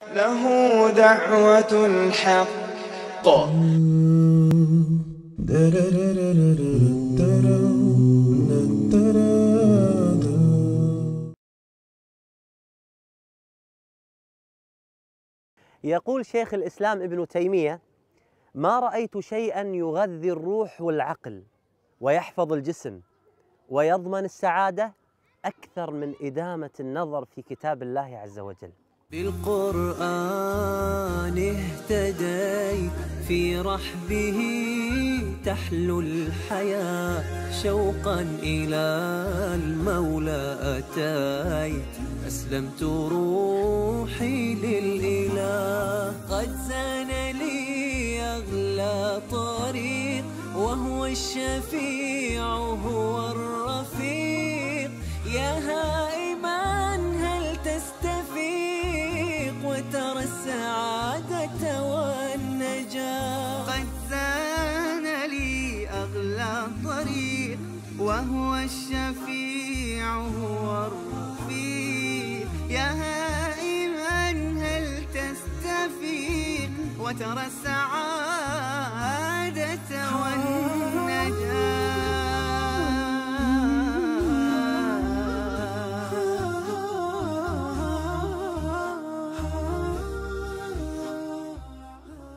له دعوة الحق. يقول شيخ الإسلام ابن تيمية: ما رأيت شيئا يغذي الروح والعقل ويحفظ الجسم ويضمن السعادة أكثر من إدامة النظر في كتاب الله عز وجل. بالقرآن اهتديت، في رحبه تحلو الحياة، شوقا إلى المولى أتيت، أسلمت روحي للإله. قد زان لي أغلى طريق، وهو الشفيع هو الرفيق. يا هائما هل تستفيق وترى السعادة والنجاة. قد زان لي أغلى طريق، وهو الشفيع هو الرفيق. يا هائما هل تستفيق وترى السعادة والنجاة.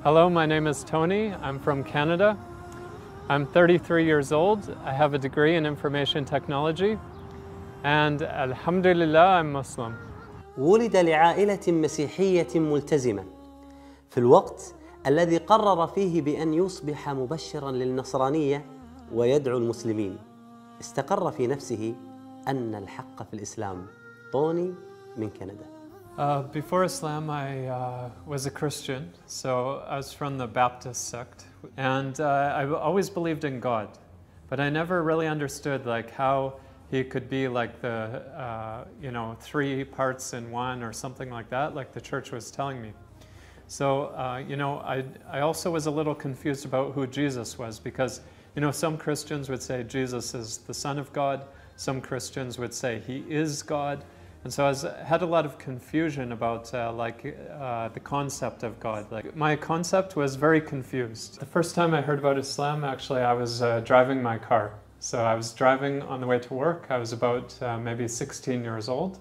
Hello, my name is Tony. I'm from Canada. I'm 33 years old. I have a degree in information technology. And alhamdulillah, I'm Muslim. ولد لعائلة مسيحية ملتزمة في الوقت الذي قرر فيه بأن يصبح مبشرا للنصرانية ويدعو المسلمين. استقر في نفسه أن الحق في الإسلام. طوني من كندا. Before Islam, I was a Christian, so I was from the Baptist sect, and I always believed in God, but I never really understood like how He could be like the three parts in one or something like that, like the church was telling me. So I also was a little confused about who Jesus was, because some Christians would say Jesus is the Son of God, some Christians would say He is God. And so I had a lot of confusion about the concept of God. Like, my concept was very confused. The first time I heard about Islam, actually, I was driving my car. So I was driving on the way to work. I was about maybe 16 years old.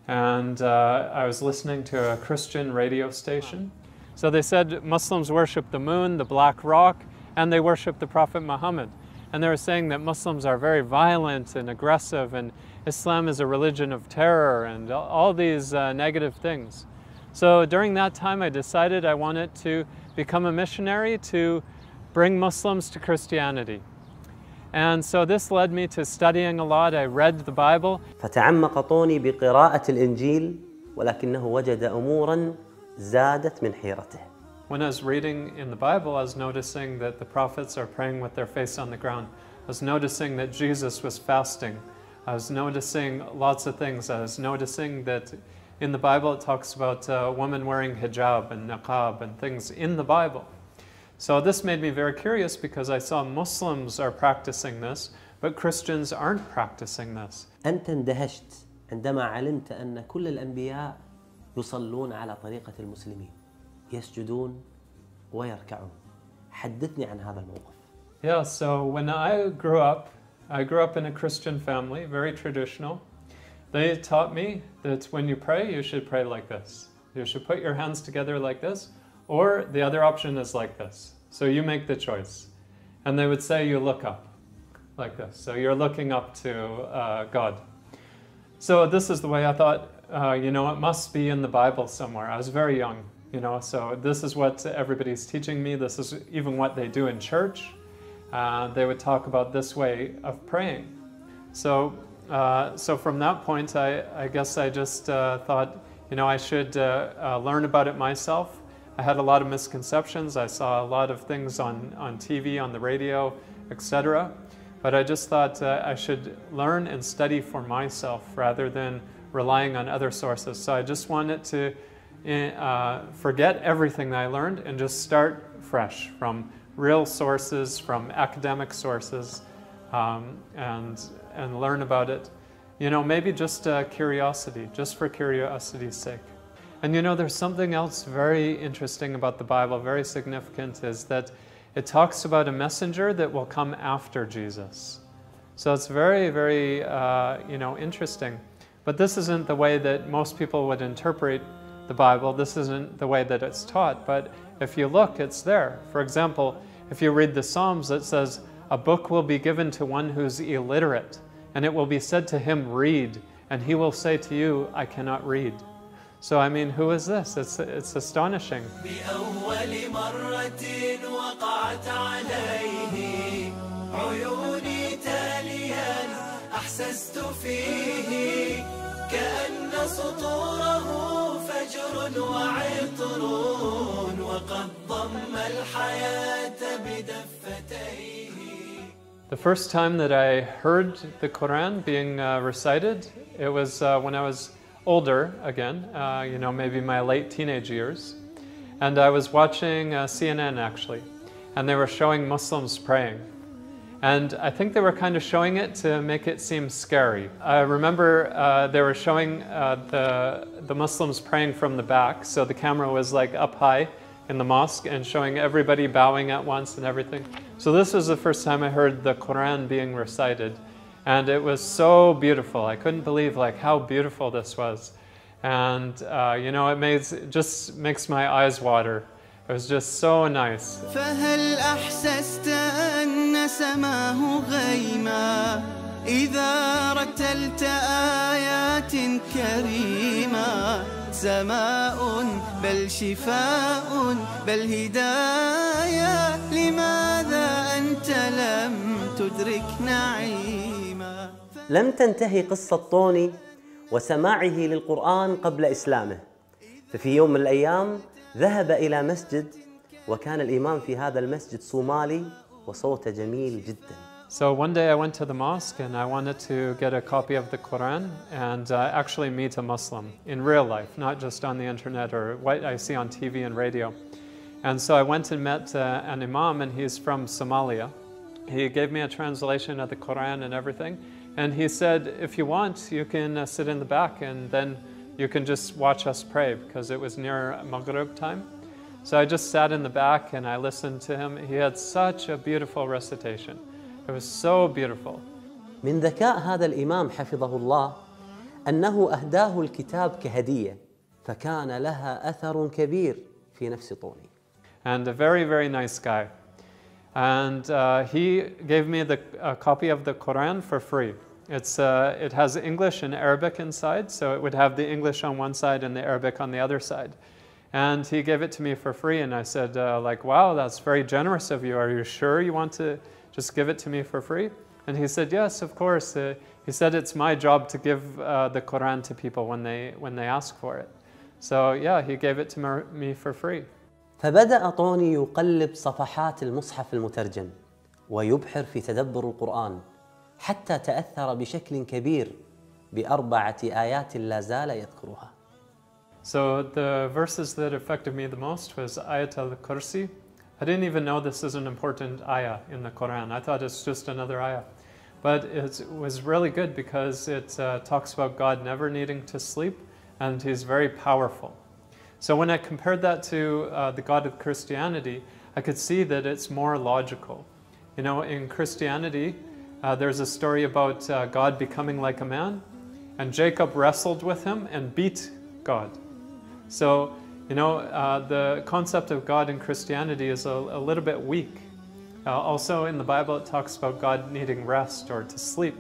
And I was listening to a Christian radio station. So they said Muslims worship the moon, the black rock, and they worship the Prophet Muhammad. And they were saying that Muslims are very violent and aggressive, and Islam is a religion of terror, and all these negative things. So during that time, I decided I wanted to become a missionary to bring Muslims to Christianity. And so this led me to studying a lot. I read the Bible. فتعمق طوني بقراءة الإنجيل، ولكنه وجد أموراً زادت من حيرته. When I was reading in the Bible, I was noticing that the prophets are praying with their face on the ground. I was noticing that Jesus was fasting. I was noticing lots of things. I was noticing that in the Bible it talks about a woman wearing hijab and niqab and things in the Bible. So this made me very curious, because I saw Muslims are practicing this, but Christians aren't practicing this. أنت اندهشت عندما علمت أن كل الأنبياء يصلون على طريقة المسلمين، يسجدون ويركعون. حدثني عن هذا الموقف. Yeah, so when I grew up in a Christian family, very traditional. They taught me that when you pray, you should pray like this. You should put your hands together like this, or the other option is like this. So you make the choice. And they would say you look up like this. So you're looking up to God. So this is the way I thought, it must be in the Bible somewhere. I was very young, so this is what everybody's teaching me. This is even what they do in church. They would talk about this way of praying. So from that point, I guess I just thought, I should learn about it myself. I had a lot of misconceptions. I saw a lot of things on TV, on the radio, etc. But I just thought I should learn and study for myself rather than relying on other sources. So I just wanted to forget everything that I learned and just start fresh from real sources, from academic sources, and learn about it. Maybe just curiosity, just for curiosity's sake. And you know, there's something else very interesting about the Bible, very significant, is that it talks about a messenger that will come after Jesus. So it's very, very, interesting. But this isn't the way that most people would interpret the Bible. This isn't the way that it's taught. But if you look, it's there. For example, if you read the Psalms, it says, "A book will be given to one who's illiterate, and it will be said to him, 'Read,' and he will say to you, 'I cannot read.'" So, I mean, who is this? It's astonishing. بأول مرة وقعت عليه عيوني تاليا أحسست فيه كأن سطوره فجر وعطر وقد ضم الحياة بدفتيه. The first time that I heard the Quran being recited, it was when I was older again, maybe my late teenage years. And I was watching CNN actually, and they were showing Muslims praying. And I think they were kind of showing it to make it seem scary. I remember they were showing the Muslims praying from the back, so the camera was like up high in the mosque and showing everybody bowing at once and everything. So this was the first time I heard the Quran being recited. And it was so beautiful. I couldn't believe how beautiful this was. And it just makes my eyes water. It was just so nice. فهل أحسست أن سماه غيما إذا رتلت آيات كريمة سماء بل شفاء بل هداية لماذا أنت لم تدرك نعيما. لم تنتهي قصة طوني وسماعه للقرآن قبل إسلامه. ففي يوم من الأيام ذهب إلى مسجد، وكان الإمام في هذا المسجد صومالي وصوته جميل جدا. So one day I went to the mosque and I wanted to get a copy of the Quran and actually meet a Muslim in real life, not just on the internet or what I see on TV and radio. And so I went and met an Imam, and he's from Somalia. He gave me a translation of the Quran and everything. And he said, if you want, you can sit in the back and then you can just watch us pray, because it was near Maghrib time. So I just sat in the back and I listened to him. He had such a beautiful recitation. It was so beautiful. من ذكاء هذا الإمام حفظه الله أنه أهداه الكتاب كهدية، فكان لها أثر كبير في نفس طوني. And a very, very nice guy. And he gave me a copy of the Quran for free. It has English and Arabic inside, so it would have the English on one side and the Arabic on the other side. And he gave it to me for free, and I said, wow, that's very generous of you. Are you sure you want to just give it to me for free? And he said, yes, of course. He said it's my job to give the Quran to people when they ask for it. So yeah, he gave it to me for free. فبدأ طوني يقلب صفحات المصحف المترجم ويبحر في تدبر القرآن، حتى تأثر بشكل كبير ب4 آيات لا زال يذكرها. So the verses that affected me the most was Ayat al-Kursi. I didn't even know this is an important ayah in the Quran. I thought it's just another ayah. But it was really good because it talks about God never needing to sleep, and He's very powerful. So when I compared that to the God of Christianity, I could see that it's more logical. You know, in Christianity, there's a story about God becoming like a man, and Jacob wrestled with him and beat God. So, you know, the concept of God in Christianity is a little bit weak. Also in the Bible, it talks about God needing rest or to sleep.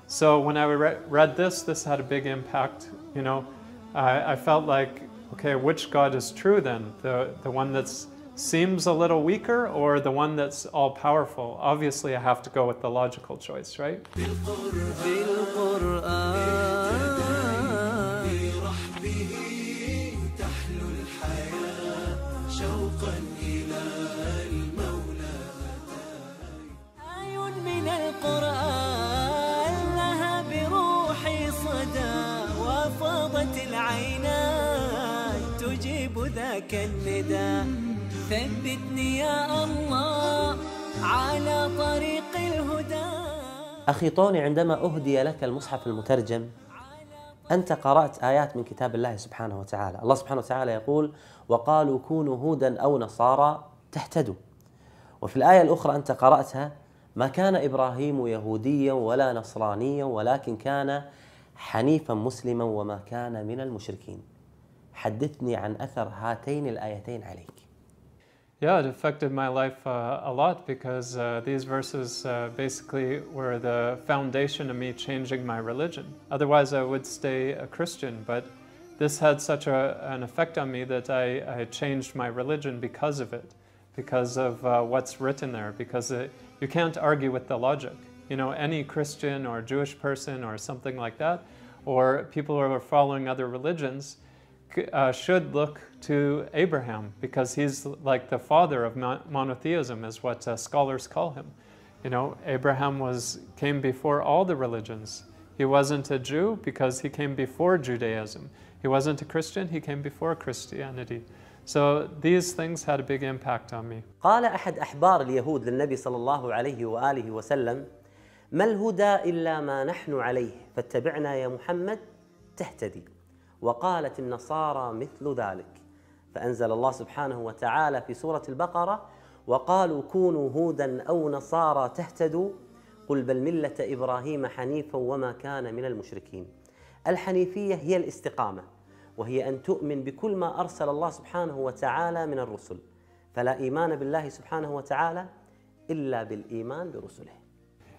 So when I read this had a big impact. You know, I felt like, okay, which God is true then? The one that seems a little weaker, or the one that's all-powerful? Obviously, I have to go with the logical choice, right? ذاك النداء ثبتني يا الله على طريق الهدى. أخي طوني، عندما أهدي لك المصحف المترجم أنت قرأت آيات من كتاب الله سبحانه وتعالى. الله سبحانه وتعالى يقول: وقالوا كونوا هودا أو نصارى تهتدوا. وفي الآية الأخرى أنت قرأتها: ما كان إبراهيم يهوديا ولا نصرانيا ولكن كان حنيفا مسلما وما كان من المشركين. حدثني عن أثر هاتين الآيتين عليك. Yeah, it affected my life a lot because these verses basically were the foundation of me changing my religion. Otherwise, I would stay a Christian, but this had such an effect on me that I changed my religion because of it, because of what's written there, because you can't argue with the logic. You know, any Christian or Jewish person or something like that, or people who are following other religions, should look to Abraham because he's like the father of monotheism, is what scholars call him. You know, Abraham came before all the religions. He wasn't a Jew because he came before Judaism. He wasn't a Christian, he came before Christianity. So these things had a big impact on me. قال أحد أحبار اليهود للنبي صلى الله عليه وآله وسلم: ما الهدى إلا ما نحن عليه فاتبعنا يا محمد تهتدي. وقالت النصارى مثل ذلك. فأنزل الله سبحانه وتعالى في سورة البقرة: وقالوا كونوا هودا أو نصارى تهتدوا قل بل ملة إبراهيم حنيفا وما كان من المشركين. الحنيفية هي الاستقامة، وهي أن تؤمن بكل ما أرسل الله سبحانه وتعالى من الرسل، فلا إيمان بالله سبحانه وتعالى إلا بالإيمان برسله.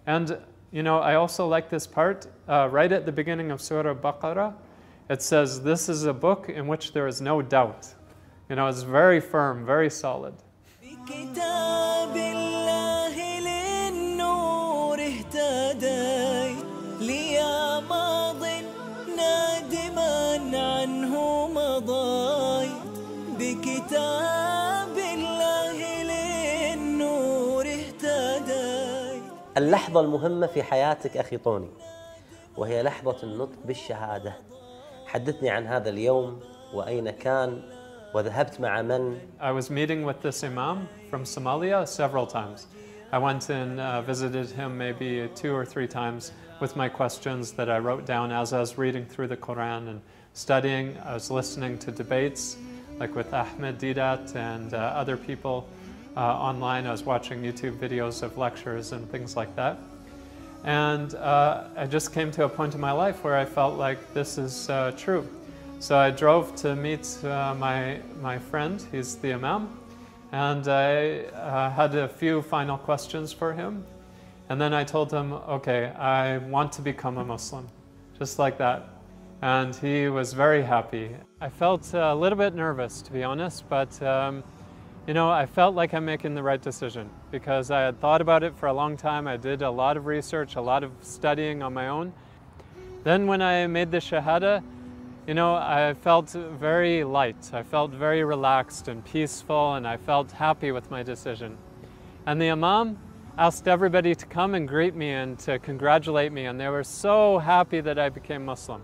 And you know, I also like this part right at the beginning of Surah Baqarah. It says, this is a book in which there is no doubt. You know, it's very firm, very solid. بكتاب الله للنور اهتديت ليا ماض نادما عنه مضيت بكتاب الله للنور اهتديت. اللحظة المهمة في حياتك أخي طوني وهي لحظة النطق بالشهادة. حدثني عن هذا اليوم وأين كان وذهبت مع من. I was meeting with this imam from Somalia several times. I went and visited him maybe 2 or 3 times with my questions that I wrote down as I was reading through the Quran and studying. I was listening to debates like with Ahmed Didat and other people online. I was watching YouTube videos of lectures and things like that. And I just came to a point in my life where I felt like this is true. So I drove to meet my friend, he's the imam, and I had a few final questions for him. And then I told him, okay, I want to become a Muslim, just like that. And he was very happy. I felt a little bit nervous, to be honest, but you know, I felt like I'm making the right decision because I had thought about it for a long time. I did a lot of research, a lot of studying on my own. Then when I made the Shahada, you know, I felt very light. I felt very relaxed and peaceful, and I felt happy with my decision. And the Imam asked everybody to come and greet me and to congratulate me, and they were so happy that I became Muslim.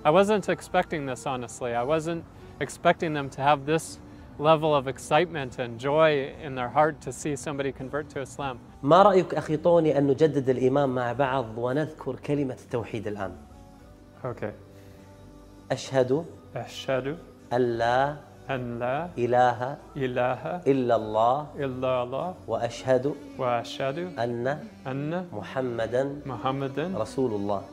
I wasn't expecting this, honestly. I wasn't expecting them to have this level of excitement and joy in their heart to see somebody convert to Islam. ما رأيك أخي طوني أن نجدد الإيمان مع بعض ونذكر كلمة التوحيد الآن؟ Okay. أشهد أن لا إله إلا الله وأشهد أن محمدا رسول الله.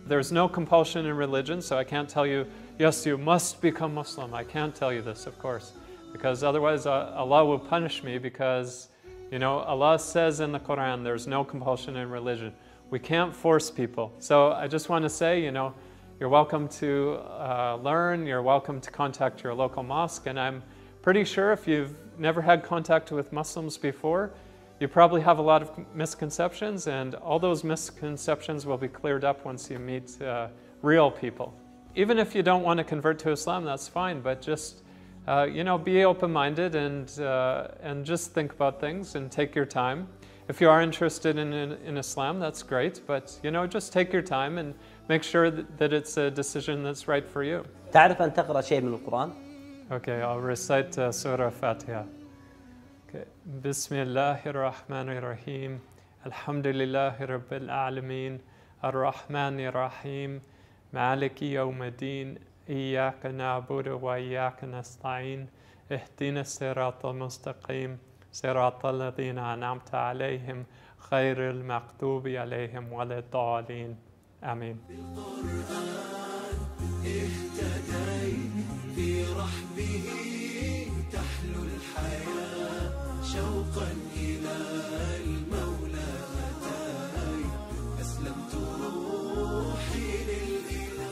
There's no compulsion in religion, so I can't tell you, yes, you must become Muslim. I can't tell you this, of course, because otherwise Allah will punish me because, you know, Allah says in the Quran, there's no compulsion in religion. We can't force people. So I just want to say, you know, you're welcome to learn, you're welcome to contact your local mosque, and I'm pretty sure if you've never had contact with Muslims before, you probably have a lot of misconceptions, and all those misconceptions will be cleared up once you meet real people. Even if you don't want to convert to Islam, that's fine, but just you know, be open-minded and just think about things and take your time. If you are interested in Islam, that's great, but you know, just take your time and make sure that it's a decision that's right for you. تعرف أن تقرأ شيء من القرآن؟ Okay, I'll recite Surah Fatiha. Okay. Bismillahirrahmanirrahim. Alhamdulillahi Rabbil Alameen. Ar-Rahmanir-Rahim. Maliki Yawmiddin. Iyyaka na'budu wa iyyaka nasta'in. Ihdina as-siratal mustaqim. Siratal ladhina an'amta alayhim. Khairil maghdubi alayhim waladdallin. Amen. في رحبه تحلو الحياة شوقا إلى المولى أتاي أسلمت روحي للإله.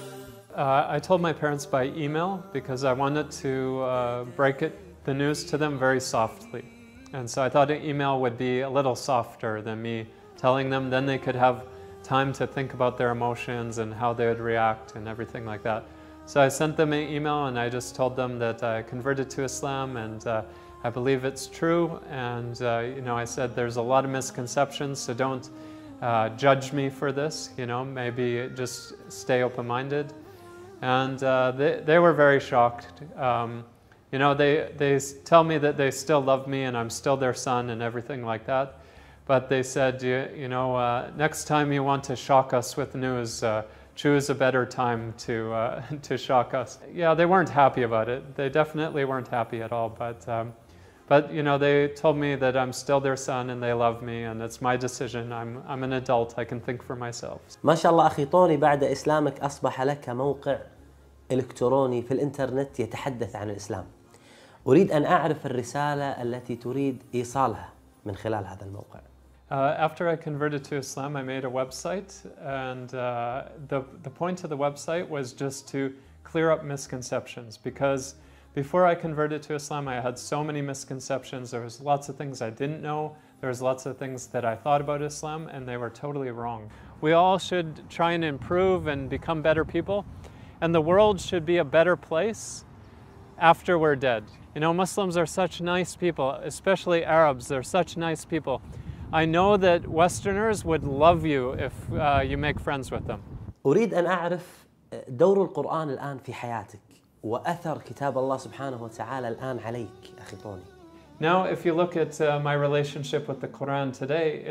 I told my parents by email because I wanted to break the news to them very softly. And so I thought an email would be a little softer than me telling them. Then they could have time to think about their emotions and how they would react and everything like that. So I sent them an email and I just told them that I converted to Islam and I believe it's true. And I said there's a lot of misconceptions, so don't judge me for this. Maybe just stay open-minded. And they were very shocked. They tell me that they still love me and I'm still their son and everything like that. But they said, next time you want to shock us with news, choose a better time to shock us. Yeah, they weren't happy about it. They definitely weren't happy at all. But they told me that I'm still their son and they love me and it's my decision. I'm an adult. I can think for myself. ما شاء الله أخي طوني، بعد إسلامك أصبح لك موقع إلكتروني في الإنترنت يتحدث عن الإسلام. أريد أن أعرف الرسالة التي تريد إيصالها من خلال هذا الموقع. After I converted to Islam, I made a website, and the point of the website was just to clear up misconceptions, because before I converted to Islam, I had so many misconceptions. There was lots of things I didn't know. There was lots of things that I thought about Islam, and they were totally wrong. We all should try and improve and become better people, and the world should be a better place after we're dead. Muslims are such nice people, especially Arabs. They're such nice people. I know that Westerners would love you if you make friends with them. أريد أن أعرف دور القرآن الآن في حياتك وأثر كتاب الله سبحانه وتعالى الآن عليك أخي طوني. Now, if you look at my relationship with the Quran today,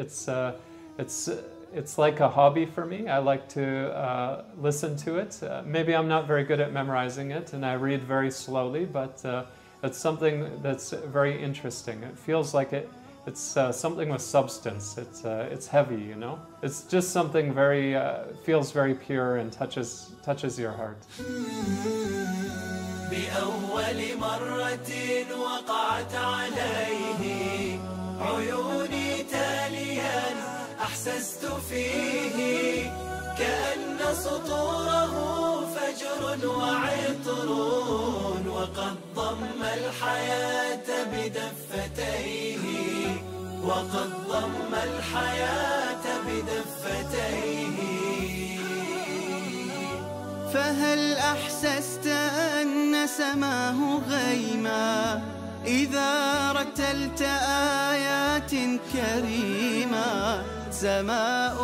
it's like a hobby for me. I like to listen to it. Maybe I'm not very good at memorizing it, and I read very slowly, but it's something that's very interesting. It feels like it's something with substance. It's heavy, It's just something very feels very pure and touches your heart. بأول مرة وقعت عليه عيوني تاليا أحسست فيه كأن سطوره فجر وعطر وقد ضم الحياة بدفتيه وقد ضم الحياة بدفتيه. فهل أحسست أن سماه غيما إذا رتلت آيات كريمة سماء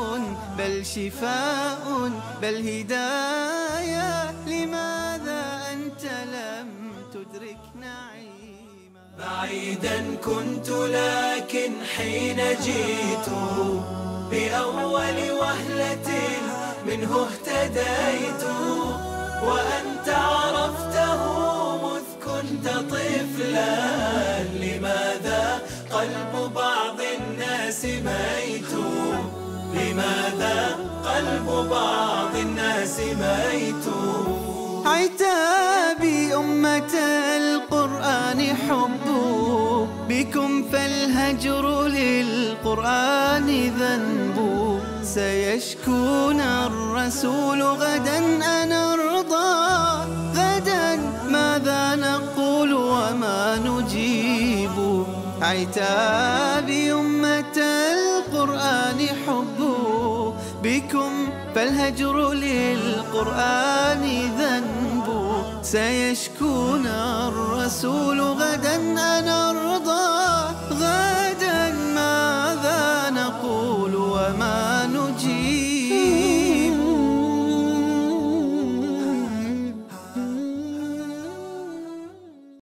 بل شفاء بل هداية لماذا أنت لم تدرك نعيما بعيدا كنت لكن حين جئت بأول وهلة منه اهتديت وأنت عرفته مذ كنت طفلا لماذا قلب بعض الناس ميت لماذا قلب بعض الناس ميت. عتابي أمة القرآن حب بكم فالهجر للقرآن ذنب سيشكون الرسول غدا أنا أرضى غدا ماذا نقول وما نجيب. عتابي أمة القرآن حب بكم فالهجر للقرآن ذنب سيشكون الرسول غدا أنا